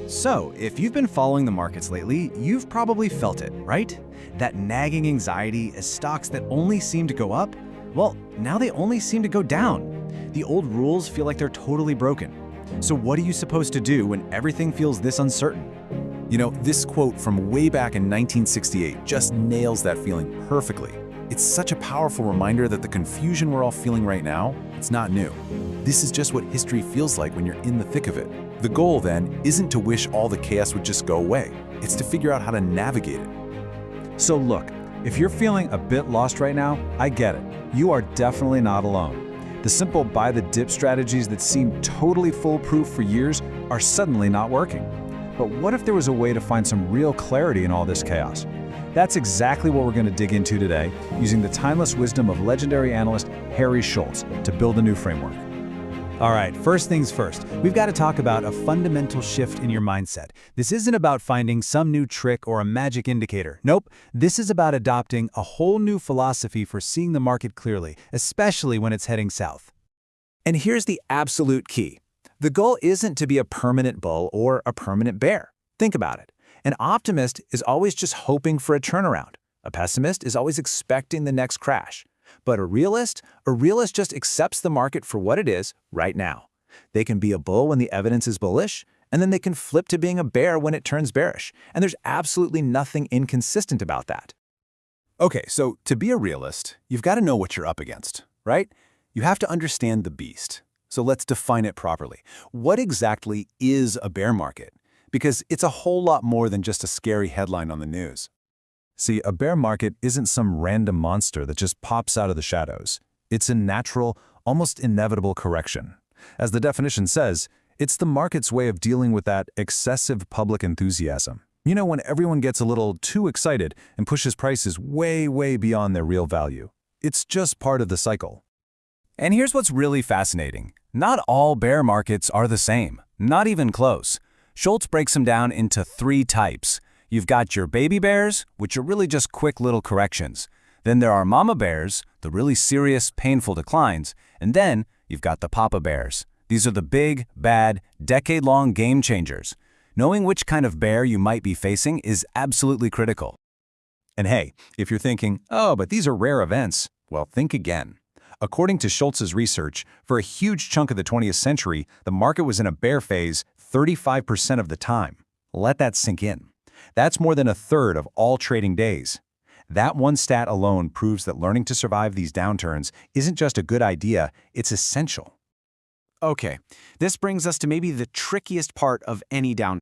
So, if you've been following the markets lately, you've probably felt it, right? That nagging anxiety as stocks that only seem to go up, well, now they only seem to go down. The old rules feel like they're totally broken. So what are you supposed to do when everything feels this uncertain? You know, this quote from way back in 1968 just nails that feeling perfectly. It's such a powerful reminder that the confusion we're all feeling right now, it's not new. This is just what history feels like when you're in the thick of it. The goal, then, isn't to wish all the chaos would just go away. It's to figure out how to navigate it. So look, if you're feeling a bit lost right now, I get it. You are definitely not alone. The simple buy the dip strategies that seem totally foolproof for years are suddenly not working. But what if there was a way to find some real clarity in all this chaos? That's exactly what we're going to dig into today, using the timeless wisdom of legendary analyst Harry Schultz to build a new framework. All right, first things first, we've got to talk about a fundamental shift in your mindset. This isn't about finding some new trick or a magic indicator. Nope, this is about adopting a whole new philosophy for seeing the market clearly, especially when it's heading south. And here's the absolute key. The goal isn't to be a permanent bull or a permanent bear. Think about it. An optimist is always just hoping for a turnaround. A pessimist is always expecting the next crash. But a realist just accepts the market for what it is right now. They can be a bull when the evidence is bullish, and then they can flip to being a bear when it turns bearish. And there's absolutely nothing inconsistent about that. Okay, so to be a realist, you've got to know what you're up against, right? You have to understand the beast. So let's define it properly. What exactly is a bear market? Because it's a whole lot more than just a scary headline on the news. See, a bear market isn't some random monster that just pops out of the shadows. It's a natural, almost inevitable correction. As the definition says, it's the market's way of dealing with that excessive public enthusiasm. You know, when everyone gets a little too excited and pushes prices way, way beyond their real value. It's just part of the cycle. And here's what's really fascinating. Not all bear markets are the same, not even close. Schultz breaks them down into 3 types. You've got your baby bears, which are really just quick little corrections. Then there are mama bears, the really serious, painful declines. And then you've got the papa bears. These are the big, bad, decade-long game changers. Knowing which kind of bear you might be facing is absolutely critical. And hey, if you're thinking, oh, but these are rare events, well, think again. According to Schultz's research, for a huge chunk of the 20th century, the market was in a bear phase 35% of the time. Let that sink in. That's more than a third of all trading days. That one stat alone proves that learning to survive these downturns isn't just a good idea, it's essential. Okay, this brings us to maybe the trickiest part of any downturn.